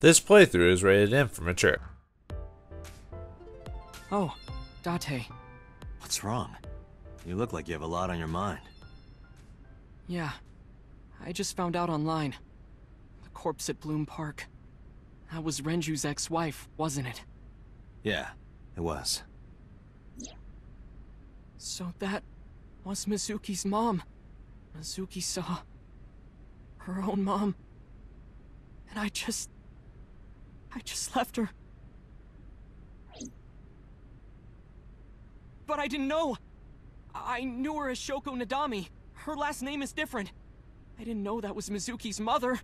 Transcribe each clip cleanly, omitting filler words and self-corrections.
This playthrough is rated M for mature. Oh, Date. What's wrong? You look like you have a lot on your mind. Yeah, I just found out online. The corpse at Bloom Park. That was Renju's ex-wife, wasn't it? Yeah, it was. So that was Mizuki's mom. Mizuki saw her own mom. And I just left her. But I didn't know. I knew her as Shoko Nadami. Her last name is different. I didn't know that was Mizuki's mother.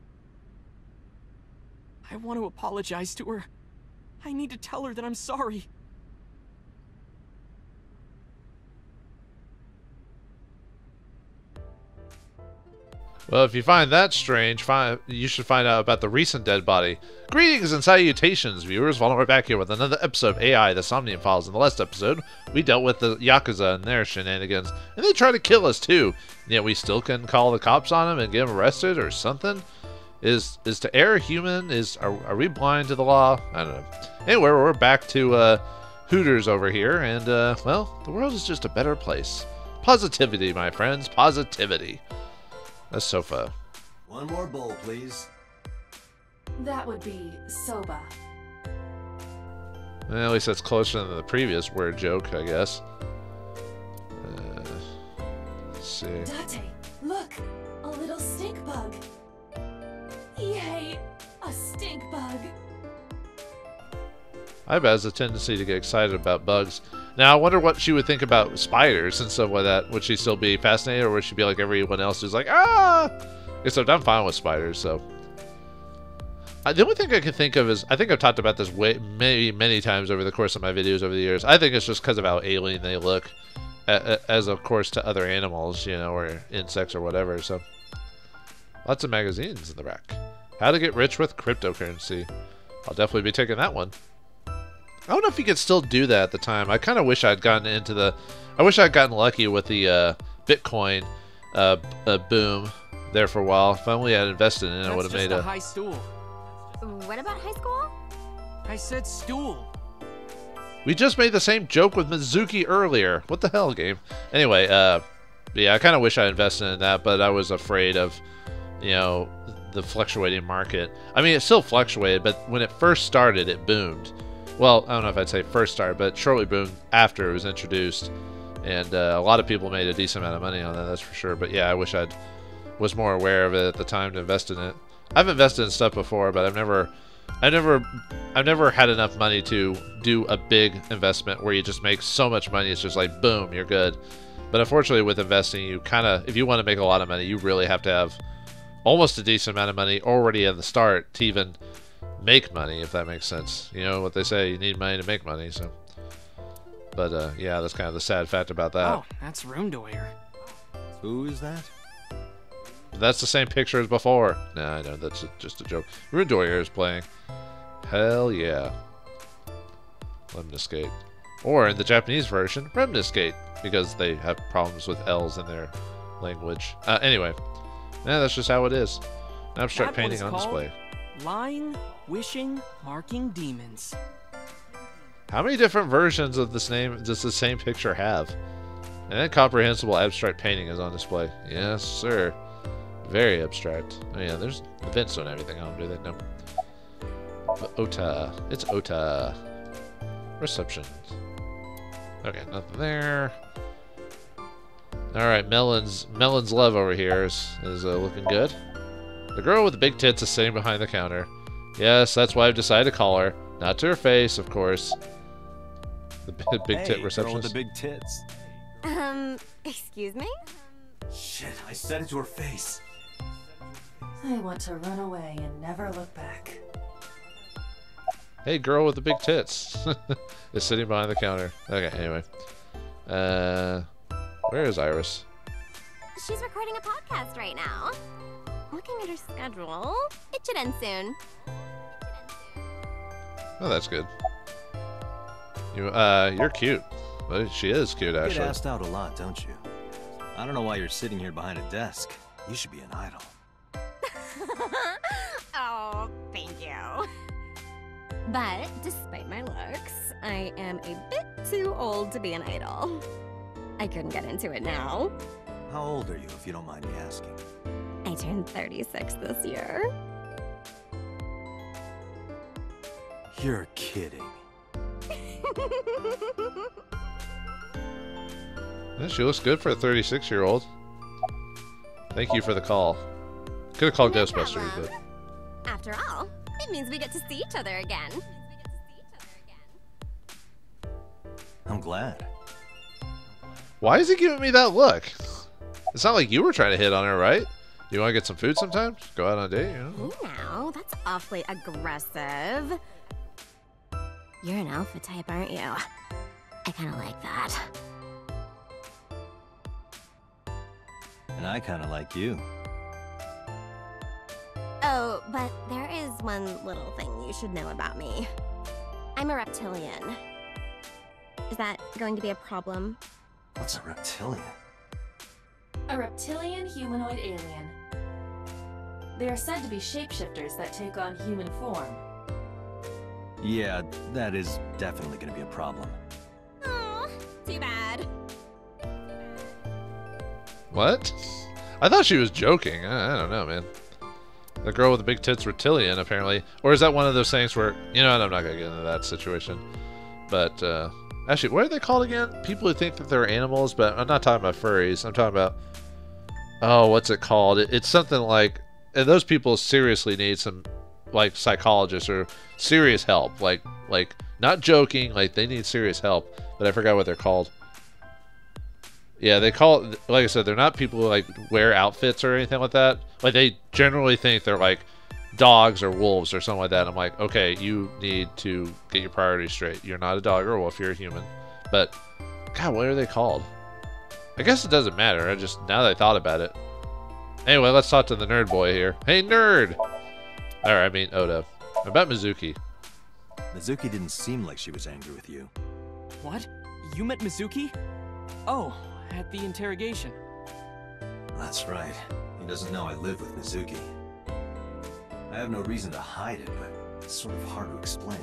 I want to apologize to her. I need to tell her that I'm sorry. Well, if you find that strange, you should find out about the recent dead body. Greetings and salutations, viewers. Vauldemare back here with another episode of AI, the Somnium Files. In the last episode, we dealt with the Yakuza and their shenanigans, and they try to kill us too. And yet we still can call the cops on them and get them arrested or something. Is to err human? Are we blind to the law? I don't know. Anyway, we're back to Hooters over here, and well, the world is just a better place. Positivity, my friends, positivity. A sofa. One more bowl, please. That would be soba. Well, at least that's closer than the previous word joke, I guess. Let's see. Date, look! A little stink bug. Yay! A stink bug. Iba has a tendency to get excited about bugs. Now, I wonder what she would think about spiders and stuff like that. Would she still be fascinated, or would she be like everyone else who's like, ah? Except I'm fine with spiders, so. The only thing I can think of is, I think I've talked about this many times over the course of my videos over the years. I think it's just because of how alien they look, as of course to other animals, you know, or insects or whatever, so. Lots of magazines in the back. How to get rich with cryptocurrency. I'll definitely be taking that one. I don't know if you could still do that at the time. I kind of wish I'd gotten into the... I wish I'd gotten lucky with the Bitcoin boom there for a while. If I only had invested in it, I would have made a... high stool. What about high school? I said stool. We just made the same joke with Mizuki earlier. What the hell, game? Anyway, yeah, I kind of wish I invested in that, but I was afraid of, you know, the fluctuating market. I mean, it still fluctuated, but when it first started, it boomed. Well, I don't know if I'd say first start, but shortly boomed after it was introduced, and a lot of people made a decent amount of money on that, that's for sure. But yeah, I wish I'd was more aware of it at the time to invest in it. I've invested in stuff before, but I've never had enough money to do a big investment where you just make so much money it's just like boom, you're good. But unfortunately, with investing, you kind of, if you want to make a lot of money, you really have to have almost a decent amount of money already at the start to even make money, if that makes sense. You know what they say, you need money to make money, so. But yeah, that's kind of the sad fact about that. Oh, that's Runedoyer. Who is that? That's the same picture as before. Nah, I know, that's just a joke. Runedoyer is playing. Hell yeah. Lemniscate. Or in the Japanese version, Remniscate, because they have problems with L's in their language. Anyway, yeah, that's just how it is. Abstract painting on display. Lying, wishing, marking demons. How many different versions of this name does the same picture have? An incomprehensible abstract painting is on display. Yes, sir. Very abstract. Oh yeah, there's events on everything on them, do they? No. But Ota. It's Ota. Reception. Okay, nothing there. Alright, Melon's love over here is looking good. The girl with the big tits is sitting behind the counter. Yes, that's why I've decided to call her. Not to her face, of course. The big tit receptionist. Girl with the big tits. Excuse me? Shit, I said it to her face. I want to run away and never look back. Hey, girl with the big tits is sitting behind the counter. Okay, anyway. Where is Iris? She's recording a podcast right now. Looking at her schedule, it should end soon. Oh, that's good. You're cute. Well, she is cute, You actually. get asked out a lot, don't you? I don't know why you're sitting here behind a desk. You should be an idol. Oh, thank you. But despite my looks, I am a bit too old to be an idol. I couldn't get into it now. How old are you, if you don't mind me asking? I turned 36 this year. You're kidding. Yeah, she looks good for a 36-year-old. Thank you for the call. Could have called No Ghostbusters, problem. but After all, it means we get to see each other again. I'm glad. why is he giving me that look? It's not like you were trying to hit on her, right? You want to get some food sometime? Just go out on a date, you know? Now, that's awfully aggressive. You're an alpha type, aren't you? I kind of like that. And I kind of like you. Oh, but there is one little thing you should know about me. I'm a reptilian. Is that going to be a problem? What's a reptilian? A reptilian humanoid alien. They are said to be shapeshifters that take on human form. Yeah, that is definitely going to be a problem. Oh, too bad. What? I thought she was joking. I don't know, man. The girl with the big tits reptilian, apparently. Or is that one of those things where, you know what, I'm not going to get into that situation. But, actually, what are they called again? People who think that they're animals, but I'm not talking about furries. I'm talking about, oh, what's it called? It's something like, and those people seriously need some, like, psychologists or serious help. Like, not joking, like, they need serious help. But I forgot what they're called. Yeah, they call it, like I said, they're not people who, like, wear outfits or anything like that. Like, they generally think they're, like, dogs or wolves or something like that. I'm like, okay, you need to get your priorities straight. You're not a dog or a wolf, you're a human. But, God, what are they called? I guess it doesn't matter. Now that I thought about it. Anyway, let's talk to the nerd boy here. Hey, nerd! Or, I mean, Oda. About Mizuki. Mizuki didn't seem like she was angry with you. What? You met Mizuki? Oh, at the interrogation. That's right. He doesn't know I live with Mizuki. I have no reason to hide it, but it's sort of hard to explain.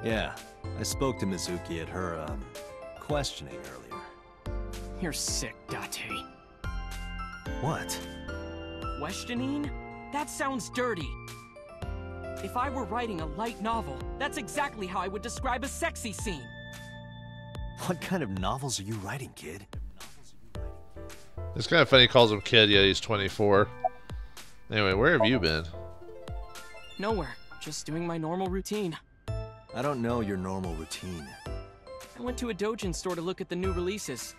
Yeah, I spoke to Mizuki at her, questioning earlier. You're sick, Date. What? Questioning? That sounds dirty. If I were writing a light novel, that's exactly how I would describe a sexy scene. What kind of novels are you writing, kid? It's kind of funny he calls him kid, yet he's 24. Anyway, where have you been? Nowhere. Just doing my normal routine. I don't know your normal routine. I went to a doujin store to look at the new releases.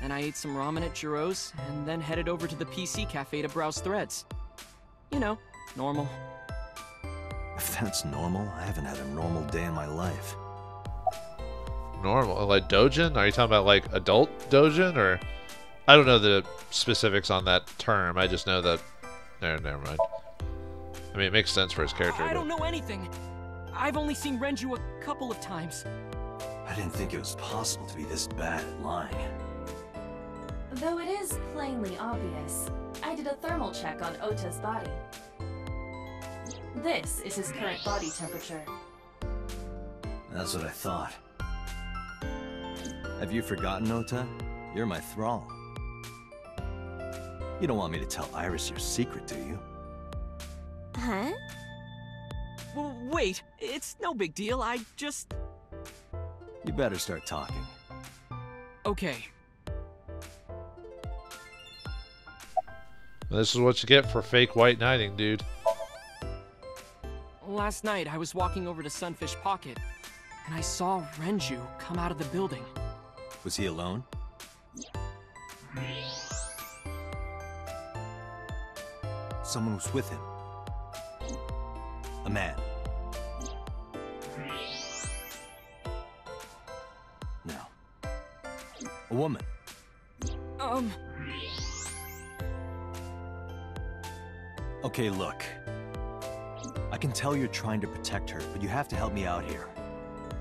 Then I ate some ramen at Jiro's, and then headed over to the PC cafe to browse threads. You know, normal. If that's normal, I haven't had a normal day in my life. Normal? Like doujin? Are you talking about, like, adult doujin? Or... I don't know the specifics on that term. I just know that... Never mind. I mean, it makes sense for his character. I don't know anything. I've only seen Renju a couple of times. I didn't think it was possible to be this bad at lying. Though it is plainly obvious, I did a thermal check on Ota's body. This is his current body temperature. That's what I thought. Have you forgotten, Ota? You're my thrall. You don't want me to tell Iris your secret, do you? Huh? Wait, it's no big deal. I just... You better start talking. Okay. This is what you get for fake white knighting, dude. Last night, I was walking over to Sunfish Pocket, and I saw Renju come out of the building. Was he alone? Someone was with him. A man. No. A woman. Okay, look. I can tell you're trying to protect her, but you have to help me out here.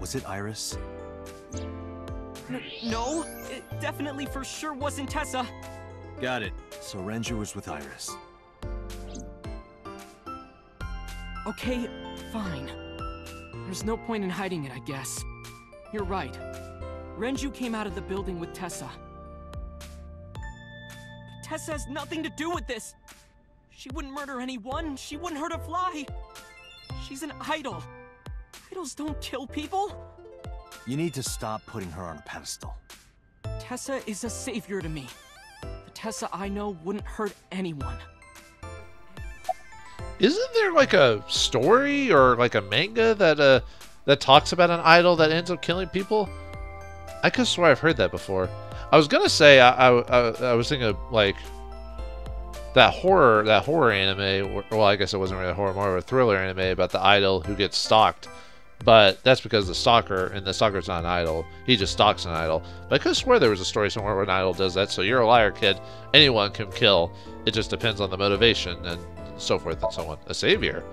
Was it Iris? No, it definitely for sure wasn't Tessa. Got it. So Renju was with Iris. Okay, fine. There's no point in hiding it, I guess. You're right. Renju came out of the building with Tessa. But Tessa has nothing to do with this! She wouldn't murder anyone, she wouldn't hurt a fly! She's an idol. Idols don't kill people! You need to stop putting her on a pedestal. Tessa is a savior to me. The Tessa I know wouldn't hurt anyone. Isn't there like a story or like a manga that talks about an idol that ends up killing people? I could swear I've heard that before. I was gonna say I was thinking of like that horror anime. Well, I guess it wasn't really a horror, more of a thriller anime about the idol who gets stalked. But that's because the stalker's not an idol. He just stalks an idol. But I could swear there was a story somewhere where an idol does that. So you're a liar, kid. Anyone can kill. It just depends on the motivation and so forth and so on. A savior?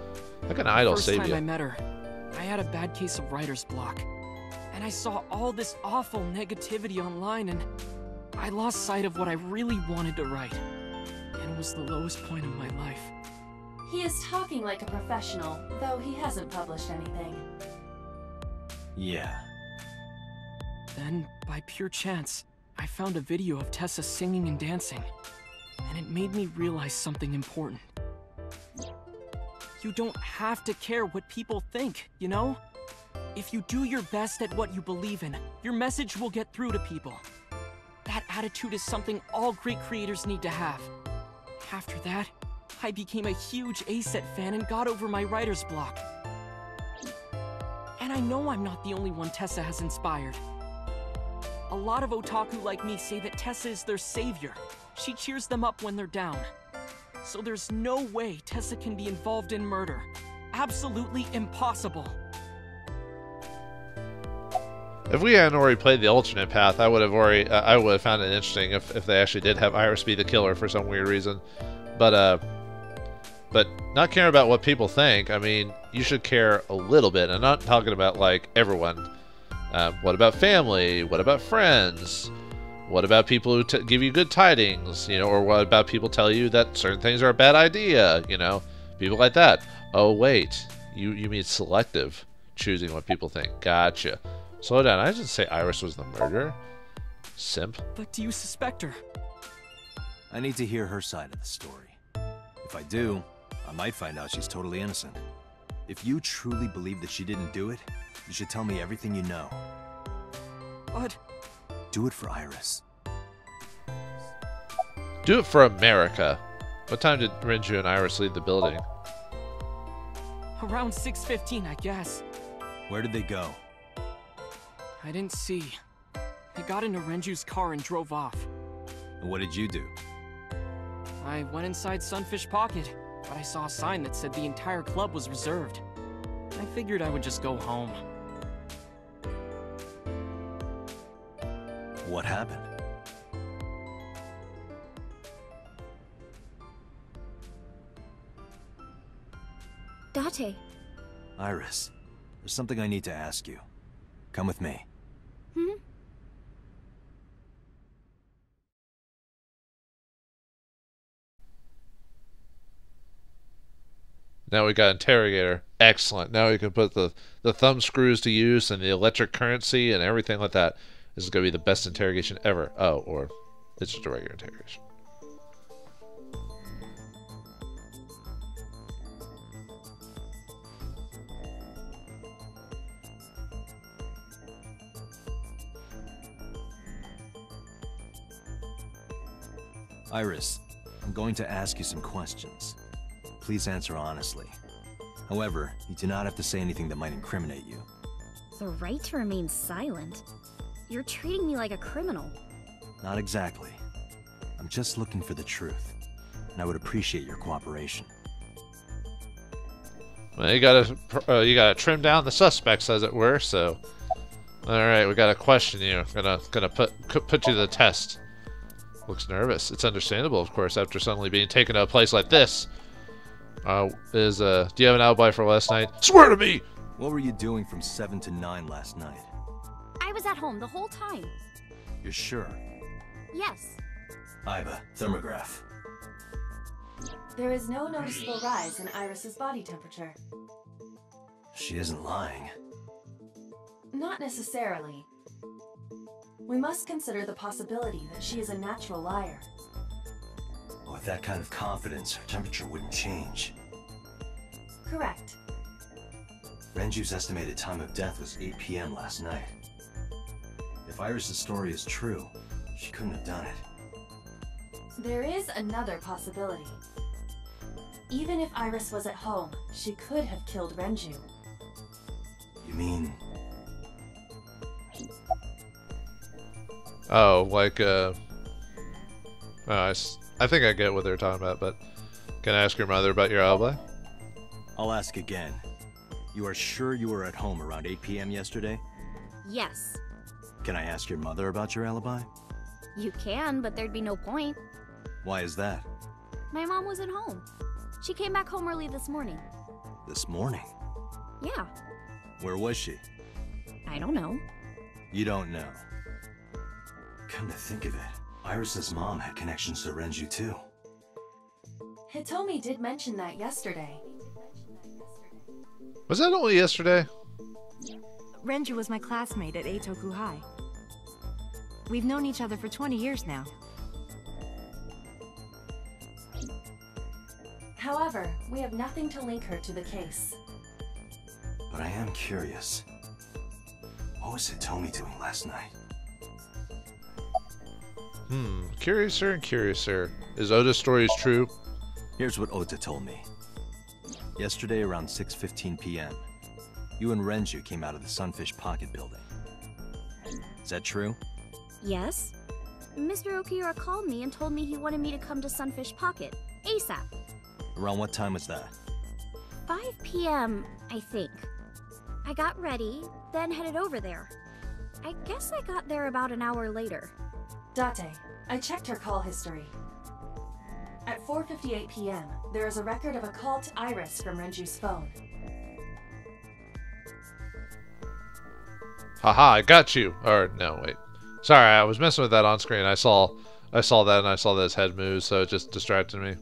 How can an idol save you? The first time I met her, I had a bad case of writer's block. And I saw all this awful negativity online, and I lost sight of what I really wanted to write. And it was the lowest point of my life. He is talking like a professional, though he hasn't published anything. Yeah. Then, by pure chance, I found a video of Tessa singing and dancing. And it made me realize something important. You don't have to care what people think, you know? If you do your best at what you believe in, your message will get through to people. That attitude is something all great creators need to have. After that, I became a huge ACET fan and got over my writer's block. And I know I'm not the only one Tessa has inspired. A lot of otaku like me say that Tessa is their savior. She cheers them up when they're down. So there's no way Tessa can be involved in murder. Absolutely impossible. If we hadn't already played the alternate path, I would have found it interesting if they actually did have Iris be the killer for some weird reason. But not caring about what people think, I mean, you should care a little bit. I'm not talking about, like, everyone. What about family? What about friends? What about people who give you good tidings? You know, or what about people tell you that certain things are a bad idea? You know, people like that. Oh, wait. You mean selective choosing what people think. Gotcha. Slow down. I didn't say Iris was the murderer. Simp. But do you suspect her? I need to hear her side of the story. If I do, I might find out she's totally innocent. If you truly believe that she didn't do it, you should tell me everything you know. But... do it for Iris. Do it for America. What time did Renju and Iris leave the building? Around 6:15, I guess. Where did they go? I didn't see. They got into Renju's car and drove off. And what did you do? I went inside Sunfish Pocket, but I saw a sign that said the entire club was reserved. I figured I would just go home. What happened? Date. Iris, there's something I need to ask you. Come with me. Hmm? Now we got Interrogator. Excellent. Now we can put the thumb screws to use and the electric currency and everything like that. This is going to be the best interrogation ever. Oh, or it's just a regular interrogation. Iris, I'm going to ask you some questions. Please answer honestly. However, you do not have to say anything that might incriminate you. The right to remain silent? You're treating me like a criminal. Not exactly. I'm just looking for the truth, and I would appreciate your cooperation. Well, you gotta trim down the suspects, as it were. So, all right, we gotta question you. Gonna put you to the test. Looks nervous. It's understandable, of course, after suddenly being taken to a place like this. Do you have an alibi for last night? Swear to me! What were you doing from 7 to 9 last night? I was at home the whole time. You're sure? Yes. Iba, thermograph. There is no noticeable rise in Iris's body temperature. She isn't lying. Not necessarily. We must consider the possibility that she is a natural liar. With that kind of confidence, her temperature wouldn't change. Correct. Renju's estimated time of death was 8 p.m. last night. If Iris' story is true, she couldn't have done it. There is another possibility. Even if Iris was at home, she could have killed Renju. You mean... Oh, like, I think I get what they're talking about, but can I ask your mother about your alibi? I'll ask again. You are sure you were at home around 8 p.m. yesterday? Yes. Can I ask your mother about your alibi? You can, but there'd be no point. Why is that? My mom wasn't home. She came back home early this morning. This morning? Yeah. Where was she? I don't know. You don't know. Come to think of it, Iris's mom had connections to Renju too. Hitomi did mention that yesterday. Was that only yesterday? Renju was my classmate at Eitoku High. We've known each other for 20 years now. However, we have nothing to link her to the case. But I am curious. What was Hitomi doing last night? Curiouser and curiouser. Is Oda's stories true? Here's what Ota told me. Yesterday around 6:15 p.m., you and Renju came out of the Sunfish Pocket building. Is that true? Yes. Mr. Okiura called me and told me he wanted me to come to Sunfish Pocket, ASAP. Around what time was that? 5 p.m., I think. I got ready, then headed over there. I guess I got there about an hour later. Date, I checked her call history. At 4:58 p.m., there is a record of a call to Iris from Renju's phone. Haha, I got you. Or, no, wait. Sorry, I was messing with that on screen. I saw that and I saw that his head moved, so it just distracted me.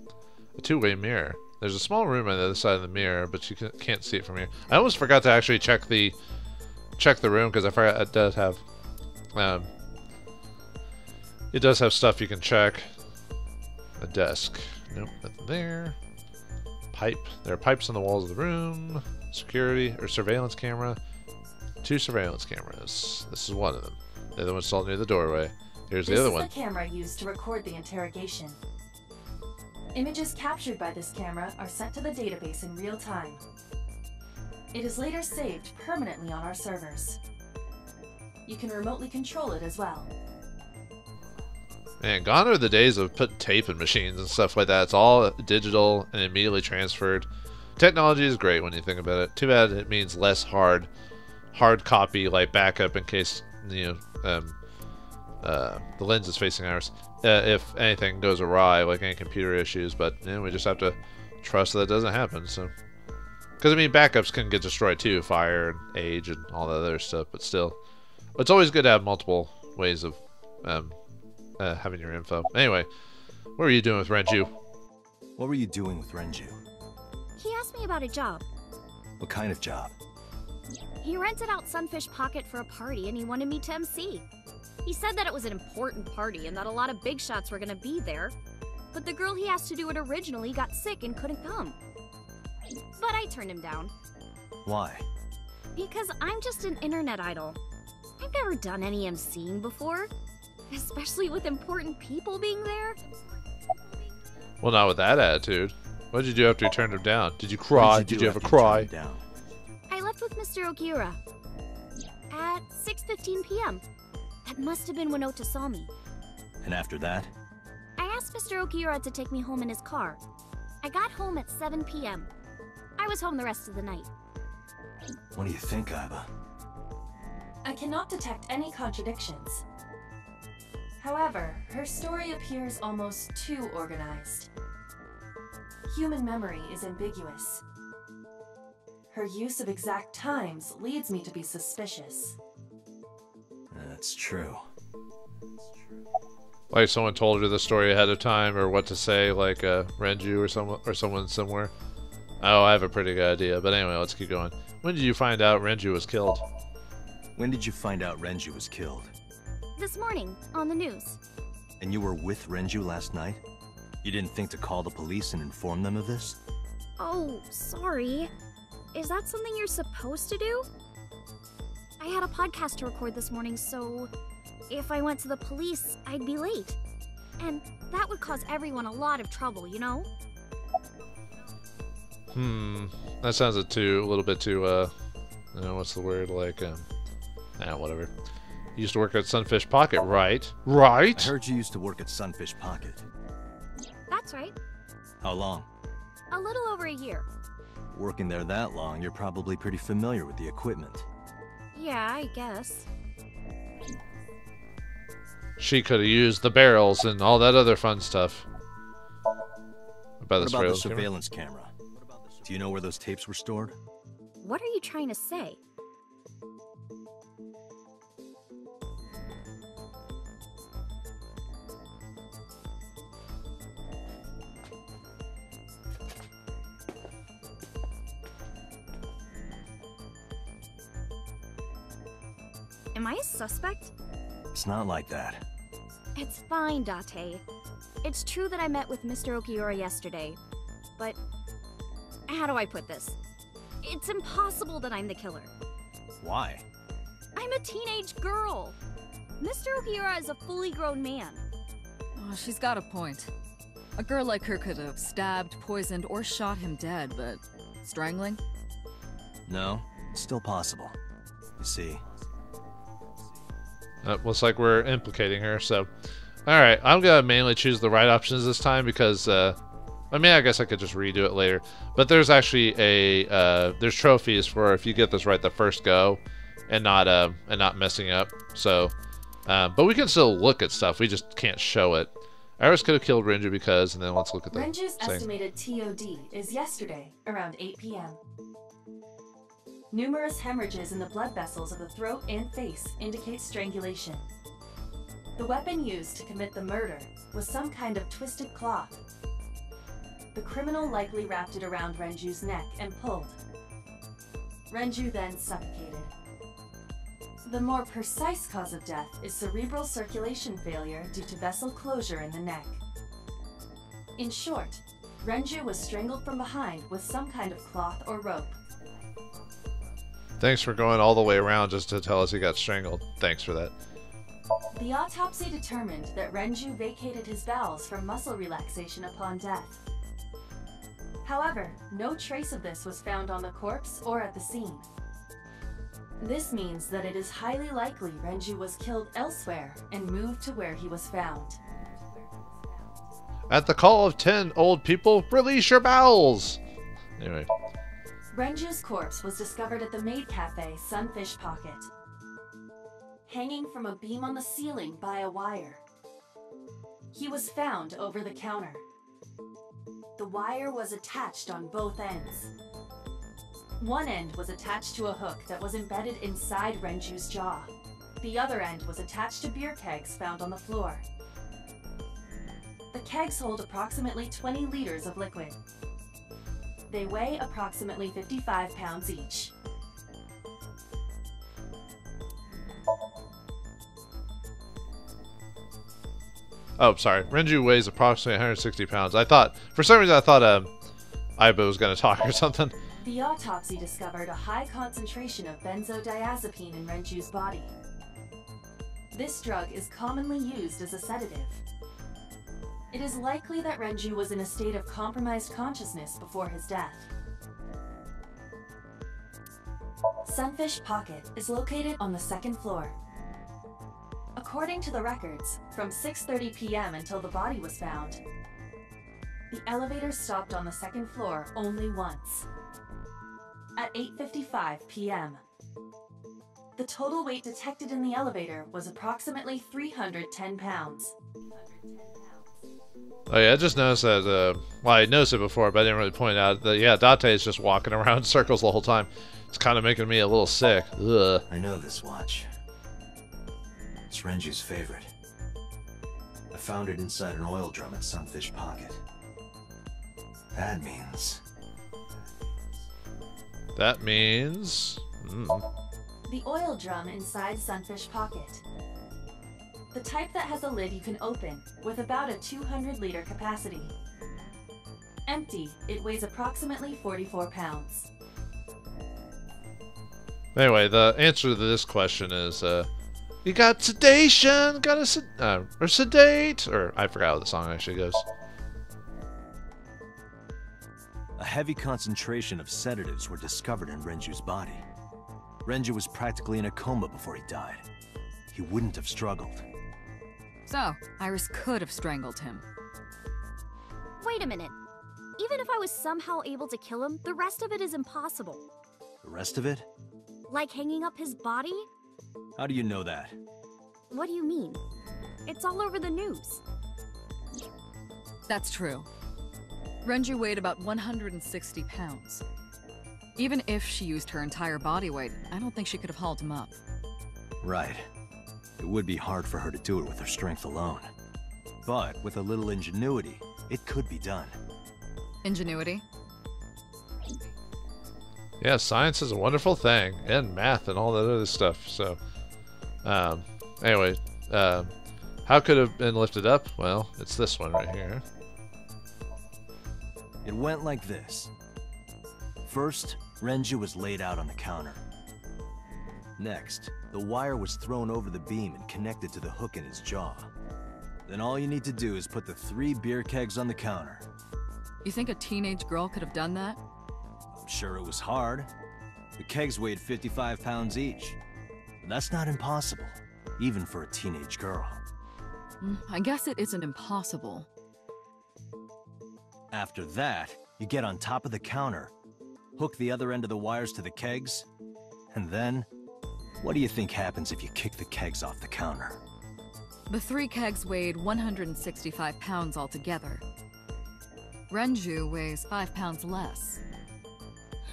A two-way mirror. There's a small room on the other side of the mirror, but you can't see it from here. I almost forgot to actually check the room, because I forgot it does have... it does have stuff you can check. A desk. Nope, nothing there. Pipe. There are pipes on the walls of the room. Security or surveillance camera. 2 surveillance cameras. This is one of them. The other one's installed near the doorway. Here's the other one. This is the camera used to record the interrogation. Images captured by this camera are sent to the database in real time. It is later saved permanently on our servers. You can remotely control it as well. Man, gone are the days of putting tape in machines and stuff like that. It's all digital and immediately transferred. Technology is great when you think about it. Too bad it means less hard copy, like backup in case, you know, the lens is facing ours. If anything goes awry, like any computer issues, but you know, we just have to trust that doesn't happen. So, because I mean, backups can get destroyed too, fire and age and all that other stuff. But still, it's always good to have multiple ways of having your info. Anyway, what were you doing with Renju? What were you doing with Renju? He asked me about a job. What kind of job? He rented out Sunfish Pocket for a party and he wanted me to MC. He said that it was an important party and that a lot of big shots were gonna be there. But the girl he asked to do it originally got sick and couldn't come. But I turned him down. Why? Because I'm just an internet idol. I've never done any MCing before. Especially with important people being there. Well, not with that attitude. What did you do after you turned him down? Did you cry? Did you have a cry? I left with Mr. Okiura at 6:15 p.m. That must have been when Ota saw me. And after that? I asked Mr. Okiura to take me home in his car. I got home at 7 p.m. I was home the rest of the night. What do you think, Aiba? I cannot detect any contradictions. However, her story appears almost too organized. Human memory is ambiguous. Her use of exact times leads me to be suspicious. That's true. Like someone told her the story ahead of time, or what to say, like Renju or someone similar. Oh, I have a pretty good idea. But anyway, let's keep going. When did you find out Renju was killed? When did you find out Renju was killed? This morning, on the news. And you were with Renju last night? You didn't think to call the police and inform them of this? Oh, sorry. Is that something you're supposed to do? I had a podcast to record this morning, so if I went to the police, I'd be late. And that would cause everyone a lot of trouble, you know? That sounds a little bit too, you know, what's the word, like, whatever. You used to work at Sunfish Pocket, right? Right? I heard you used to work at Sunfish Pocket. That's right. How long? A little over a year. Working there that long, you're probably pretty familiar with the equipment. Yeah, I guess. She could have used the barrels and all that other fun stuff. What about the surveillance camera? Do you know where those tapes were stored? What are you trying to say? Am I a suspect? It's not like that. It's fine, Date. It's true that I met with Mr. Okiura yesterday, but how do I put this? It's impossible that I'm the killer. Why? I'm a teenage girl. Mr. Okiura is a fully grown man. Oh, she's got a point. A girl like her could have stabbed, poisoned, or shot him dead, but strangling? No, it's still possible. You see. Looks like we're implicating her, so... Alright, I'm gonna mainly choose the right options this time because, I mean, I guess I could just redo it later. But there's actually there's trophies for if you get this right the first go and not messing up. So, but we can still look at stuff, we just can't show it. Iris could have killed Renju because, and then let's look at the Renju's estimated TOD is yesterday, around 8 p.m. Numerous hemorrhages in the blood vessels of the throat and face indicate strangulation. The weapon used to commit the murder was some kind of twisted cloth. The criminal likely wrapped it around Renju's neck and pulled. Renju then suffocated. The more precise cause of death is cerebral circulation failure due to vessel closure in the neck. In short, Renju was strangled from behind with some kind of cloth or rope. Thanks for going all the way around just to tell us he got strangled. Thanks for that. The autopsy determined that Renju vacated his bowels for muscle relaxation upon death. However, no trace of this was found on the corpse or at the scene. This means that it is highly likely Renju was killed elsewhere and moved to where he was found. At the call of 10 old people, release your bowels! Anyway. Renju's corpse was discovered at the maid cafe Sunfish Pocket, hanging from a beam on the ceiling by a wire. He was found over the counter. The wire was attached on both ends. One end was attached to a hook that was embedded inside Renju's jaw. The other end was attached to beer kegs found on the floor. The kegs hold approximately 20 liters of liquid. They weigh approximately 55 pounds each. Oh, sorry. Renju weighs approximately 160 pounds. For some reason I thought Aiba was going to talk or something. The autopsy discovered a high concentration of benzodiazepine in Renju's body. This drug is commonly used as a sedative. It is likely that Renju was in a state of compromised consciousness before his death. Sunfish Pocket is located on the second floor. According to the records, from 6:30 p.m. until the body was found, the elevator stopped on the second floor only once. At 8:55 p.m., the total weight detected in the elevator was approximately 310 pounds. Oh yeah, I just noticed that, well, I noticed it before, but I didn't really point out that, yeah, Date is just walking around in circles the whole time. It's kind of making me a little sick. Ugh. I know this watch. It's Renju's favorite. I found it inside an oil drum at Sunfish Pocket. That means... That means... The oil drum inside Sunfish Pocket. The type that has a lid you can open, with about a 200-liter capacity. Empty, it weighs approximately 44 pounds. Anyway, the answer to this question is, you got sedation, or sedate, or I forgot how the song actually goes. A heavy concentration of sedatives were discovered in Renju's body. Renju was practically in a coma before he died. He wouldn't have struggled. So, Iris could have strangled him. Wait a minute. Even if I was somehow able to kill him, the rest of it is impossible. The rest of it? Like hanging up his body? How do you know that? What do you mean? It's all over the news. That's true. Renju weighed about 160 pounds. Even if she used her entire body weight, I don't think she could have hauled him up. Right. It would be hard for her to do it with her strength alone. But with a little ingenuity, it could be done. Ingenuity? Yeah, science is a wonderful thing, and math and all that other stuff. So, anyway, how could it have been lifted up? Well, it's this one right here. It went like this. First, Renju was laid out on the counter. Next, the wire was thrown over the beam and connected to the hook in his jaw. Then all you need to do is put the 3 beer kegs on the counter. You think a teenage girl could have done that? I'm sure it was hard. The kegs weighed 55 pounds each. But that's not impossible, even for a teenage girl. I guess it isn't impossible. After that, you get on top of the counter, hook the other end of the wires to the kegs, and then, what do you think happens if you kick the kegs off the counter? The 3 kegs weighed 165 pounds altogether. Renju weighs 5 pounds less.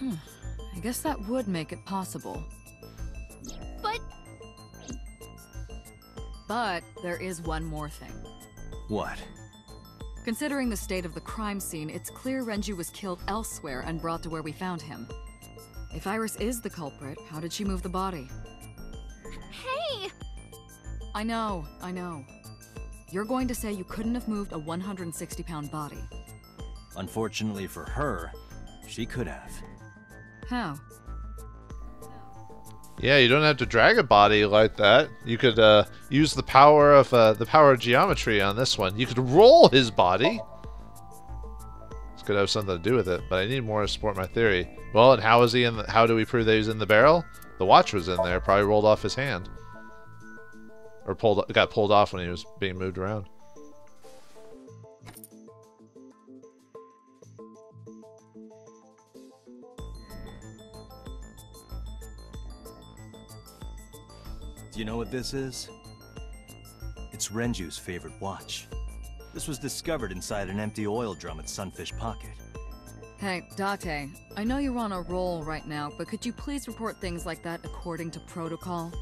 I guess that would make it possible. But there is one more thing. What? Considering the state of the crime scene, it's clear Renju was killed elsewhere and brought to where we found him. If Iris is the culprit, how did she move the body? Hey! I know. You're going to say you couldn't have moved a 160-pound body. Unfortunately for her, she could have. How? Yeah, you don't have to drag a body like that. You could use the power of geometry on this one. You could roll his body. This could have something to do with it, but I need more to support my theory. Well, and how is he in? How do we prove that he was in the barrel? The watch was in there. Probably rolled off his hand, or got pulled off when he was being moved around. Do you know what this is? It's Renju's favorite watch. This was discovered inside an empty oil drum at Sunfish Pocket. Hey, Date, I know you're on a roll right now, but could you please report things like that according to protocol?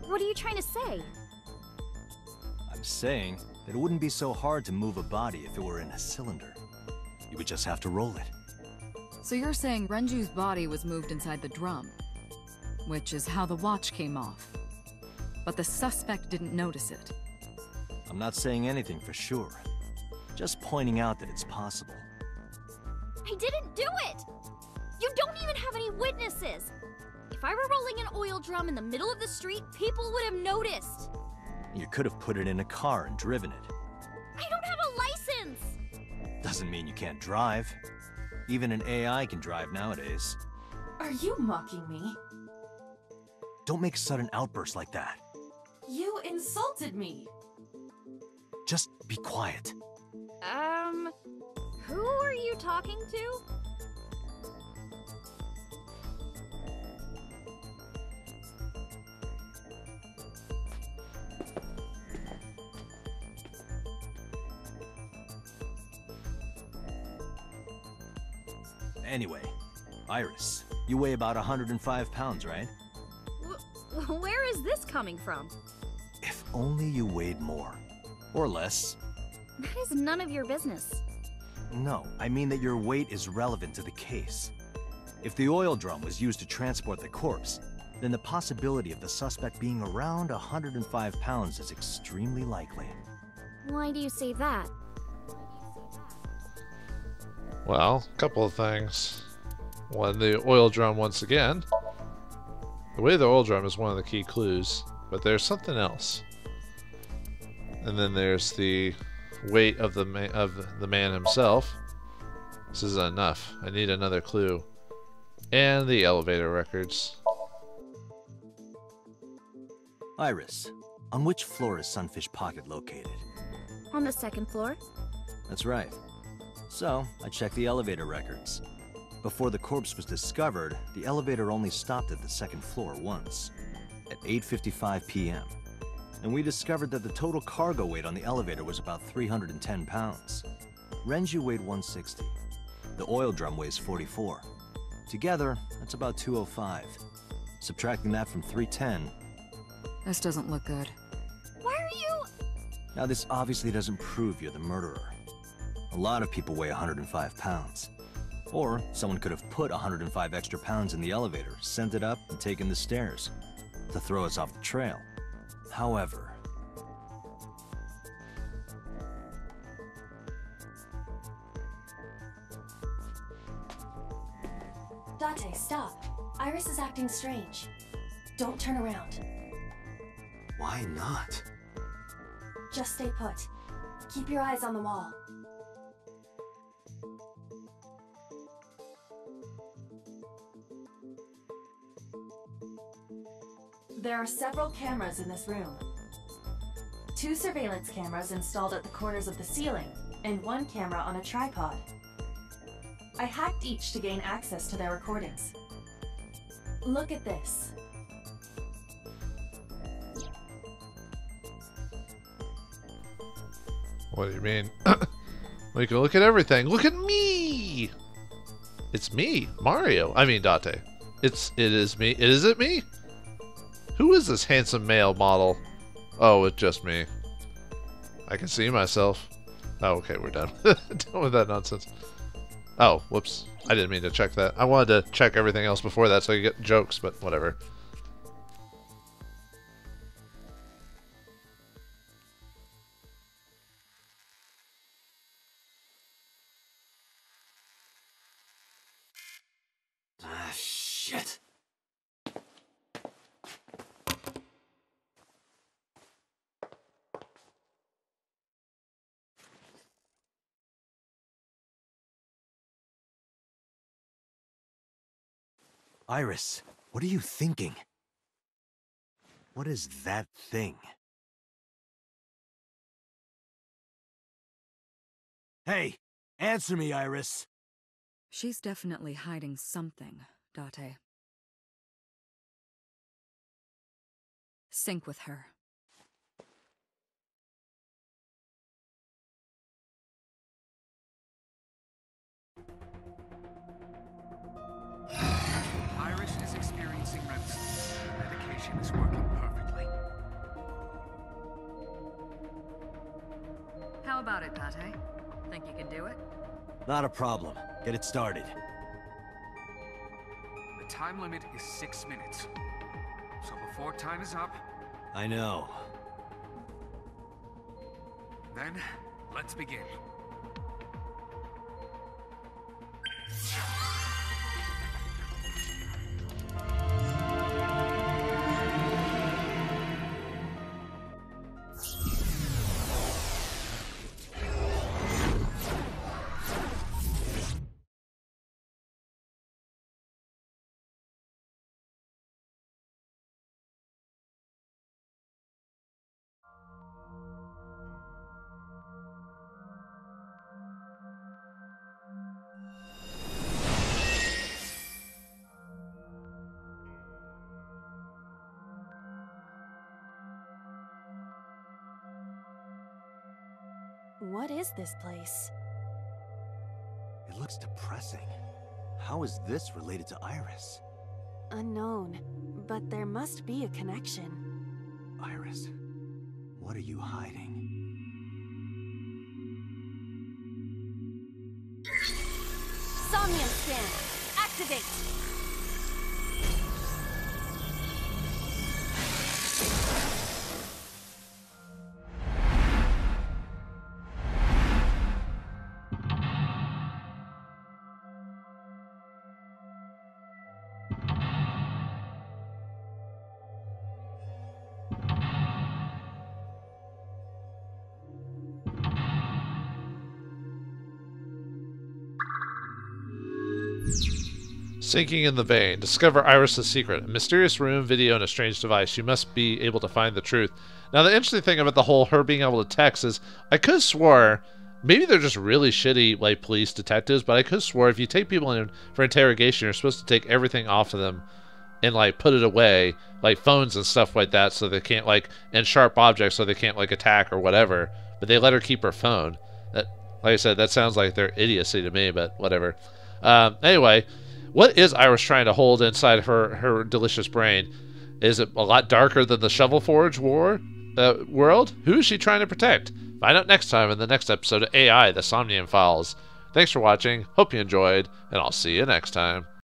What are you trying to say? I'm saying that it wouldn't be so hard to move a body if it were in a cylinder. You would just have to roll it. So you're saying Renju's body was moved inside the drum, which is how the watch came off. But the suspect didn't notice it. I'm not saying anything for sure. Just pointing out that it's possible. I didn't do it! You don't even have any witnesses! If I were rolling an oil drum in the middle of the street, people would have noticed! You could have put it in a car and driven it. I don't have a license! Doesn't mean you can't drive. Even an AI can drive nowadays. Are you mocking me? Don't make sudden outbursts like that. You insulted me! Just be quiet. Who are you talking to? Anyway, Iris, you weigh about 105 pounds, right? Where is this coming from? If only you weighed more. Or less. That is none of your business. No, I mean that your weight is relevant to the case. If the oil drum was used to transport the corpse, then the possibility of the suspect being around 105 pounds is extremely likely. Why do you say that? Well, a couple of things. One, the oil drum once again. The way of the oil drum is one of the key clues, but there's something else. And then there's the weight of the man himself. This isn't enough. I need another clue. And the elevator records. Iris, on which floor is Sunfish Pocket located? On the second floor? That's right. So, I checked the elevator records. Before the corpse was discovered, the elevator only stopped at the second floor once, at 8:55 p.m. And we discovered that the total cargo weight on the elevator was about 310 pounds. Renju weighed 160. The oil drum weighs 44. Together, that's about 205. Subtracting that from 310... This doesn't look good. Why are you... Now, this obviously doesn't prove you're the murderer. A lot of people weigh 105 pounds. Or someone could have put 105 extra pounds in the elevator, sent it up, and taken the stairs to throw us off the trail. However... Date, stop. Iris is acting strange. Don't turn around. Why not? Just stay put. Keep your eyes on the wall. There are several cameras in this room. 2 surveillance cameras installed at the corners of the ceiling, and 1 camera on a tripod. I hacked each to gain access to their recordings. Look at this. What do you mean? We can look at everything. Look at me! It's me, Mario. I mean, Date. It is me. Is it me? Who is this handsome male model? Oh, it's just me. I can see myself. Oh, okay, we're done. Done with that nonsense. Oh, whoops. I didn't mean to check that. I wanted to check everything else before that so I could get jokes, but whatever. Ah, shit. Iris, what are you thinking? What is that thing? Hey, answer me, Iris. She's definitely hiding something, Date. Sync with her. Iris is experiencing REM sleep. The medication is working perfectly. How about it, Date? Think you can do it? Not a problem. Get it started. The time limit is 6 minutes. So before time is up, I know. then let's begin. What is this place? It looks depressing. How is this related to Iris? Unknown, but there must be a connection. Iris, what are you hiding? Somnium Scan, activate! Sinking in the vein. Discover Iris' secret. A mysterious room, video, and a strange device. You must be able to find the truth. Now, the interesting thing about the whole her being able to text is I could have swore, maybe they're just really shitty, like, police detectives, but I could have swore if you take people in for interrogation, you're supposed to take everything off of them and, like, put it away, like phones and stuff like that, so they can't, like, and sharp objects so they can't, like, attack or whatever. But they let her keep her phone. That, like I said, that sounds like they're idiocy to me, but whatever. Anyway, what is Iris trying to hold inside her delicious brain? Is it a lot darker than the Shovel Forge world? Who is she trying to protect? Find out next time in the next episode of AI, the Somnium Files. Thanks for watching, hope you enjoyed, and I'll see you next time.